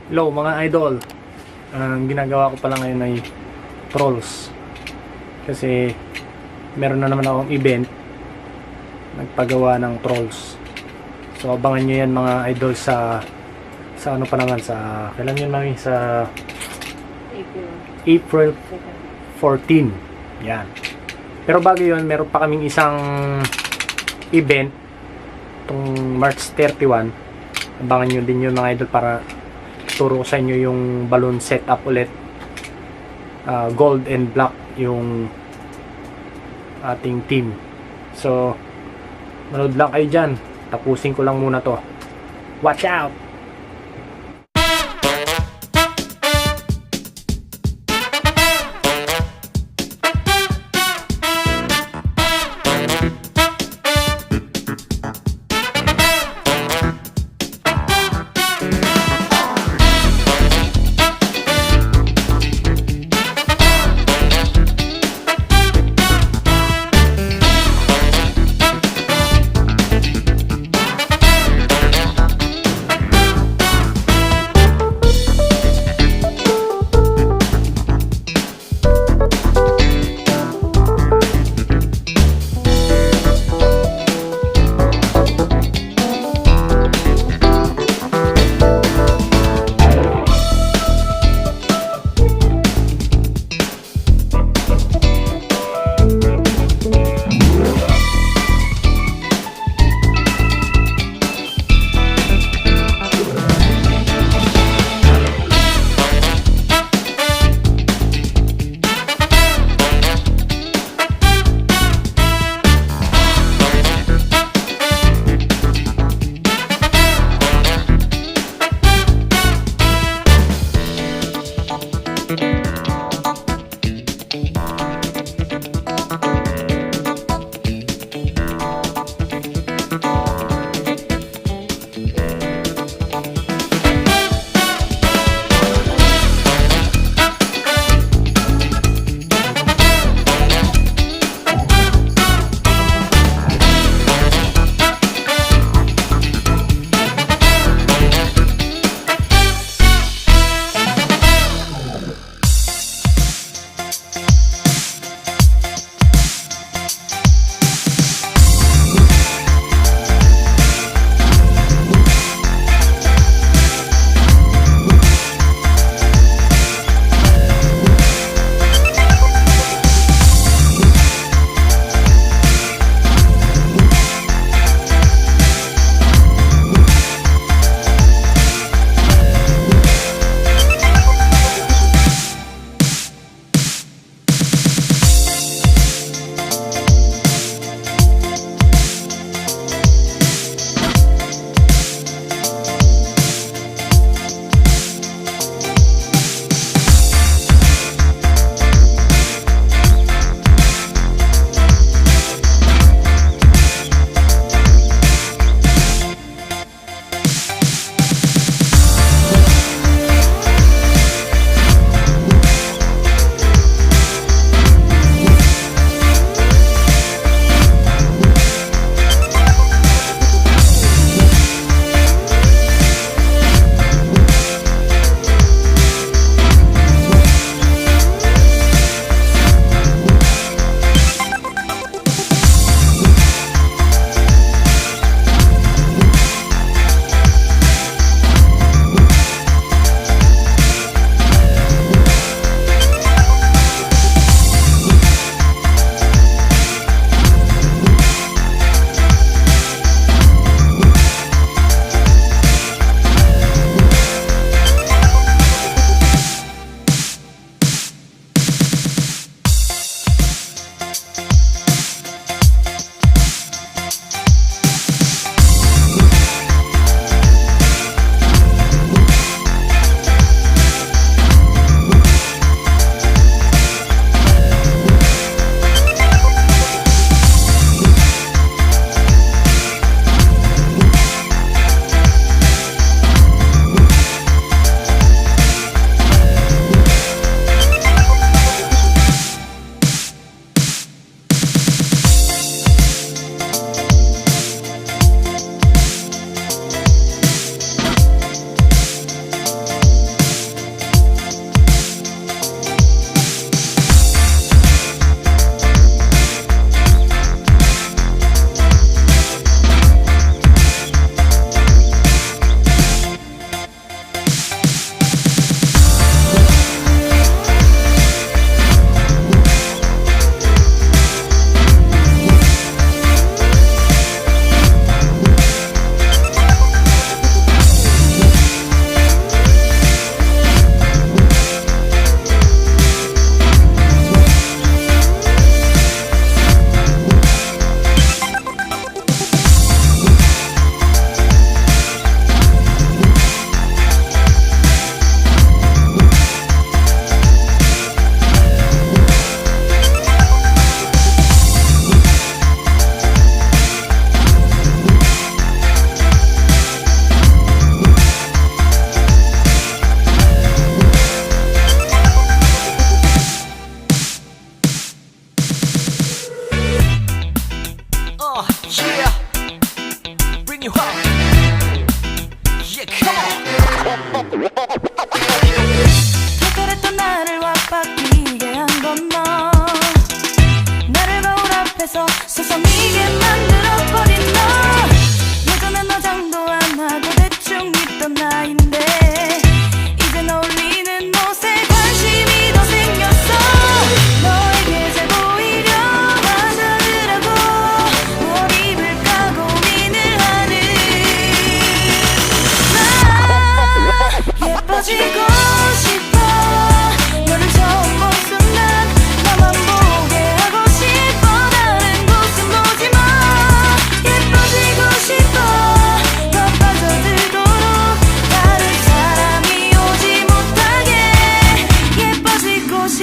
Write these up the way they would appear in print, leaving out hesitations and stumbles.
Hello mga idol. Ang ginagawa ko pala ngayon ay trolls. Kasi meron na naman akong event. Nagpagawa ng trolls. So abangan nyo yan mga idol sa ano pa naman, sa kailan yun mami? Sa April 14. Yan. Pero bago yun, meron pa kaming isang event itong March 31. Abangan nyo din yun mga idol para turo ko sa inyo yung balloon setup ulit. Gold and black yung ating team. So manood lang kayo dyan. Tapusin ko lang muna to. Watch out!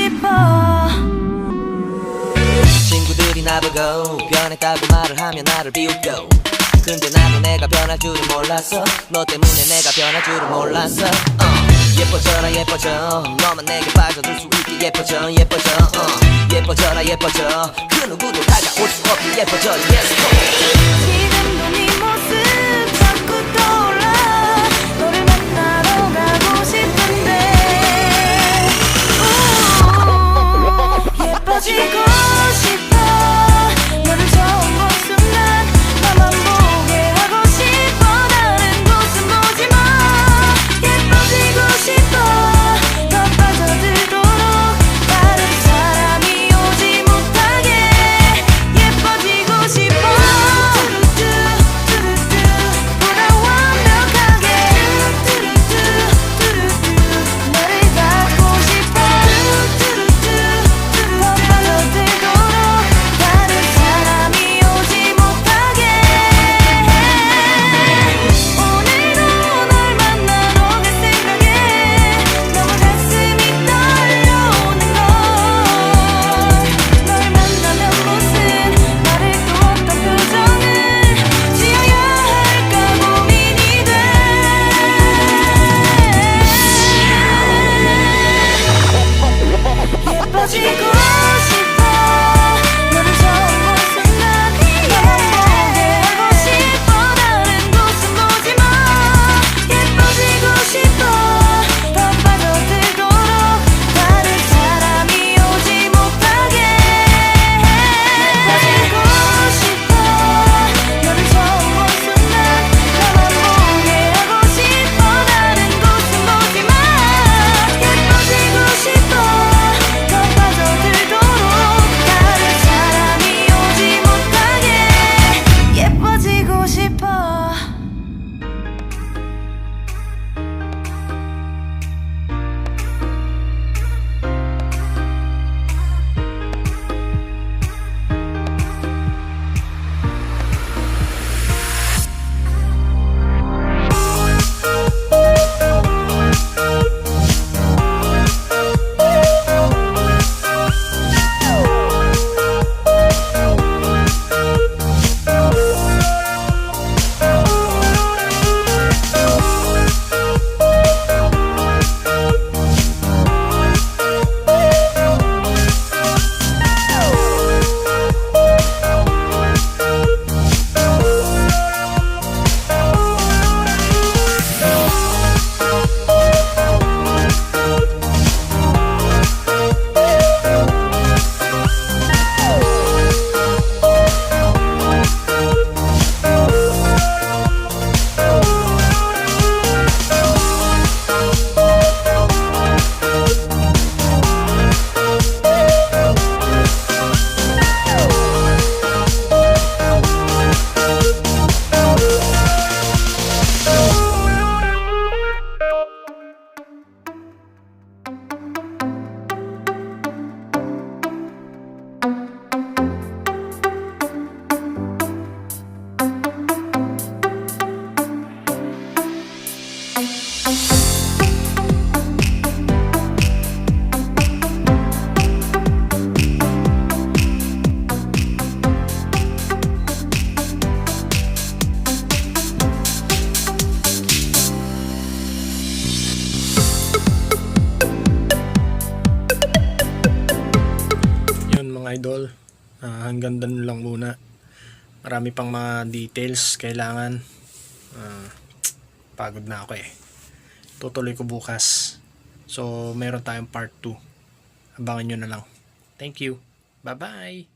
싶어. 친구들이 나보고 변했다고 말을 하면 나를 비웃고, 근데 나도 내가 변할 줄은 몰랐어. 너 때문에 내가 변할 줄은 몰랐어. 예뻐져라 예뻐져, 너만 내게 빠져들 수 있게 예뻐져 예뻐져. 예뻐져라 예뻐져, 그 누구도 다가올 수 없게 예뻐져. Yes, 지금도 네 모습 자꾸 떠올라. 너를 만나러 가고 싶은데 예뻐지고 싶어. 너를 처음 본 순간 나만 보게 하고 싶어. 다른 곳은 보지 마. 예뻐지고 싶어. 더 빠져들도록 다른 사람이 오지 못하게 예뻐지고 싶어. 보다 완벽하게 너를 갖고 싶어. 더 빠져들도록 다른 사람이 오지 못하게. 오늘도 널 만나러 갈 생각에 너무 가슴이 떨려오는 걸. 널 만나면 무슨 말을 또 어떤 표정을 지어야 할까 고민이 돼. 예뻐지고 싶어. 너를 처음 본 순간 나만 보게 하고 싶어. 다른 곳은 보지 마. 예뻐지고 싶어. 더 빠져들도록 다른 사람이 오지 못하게 예뻐지고 싶어. 너를 처음 본 순간 나만 보게 하고 싶어. 다른 곳은 보지 마. 예뻐지고 싶어. 더 빠져들도록 다른 사람이 오지 못하게 예뻐지고 싶어. Yun mga idol, hanggang doon lang muna. Marami pang mga details kailangan. Pagod na ako eh. Tutuloy ko bukas. So meron tayong part 2. Abangan nyo na lang. Thank you. Bye bye.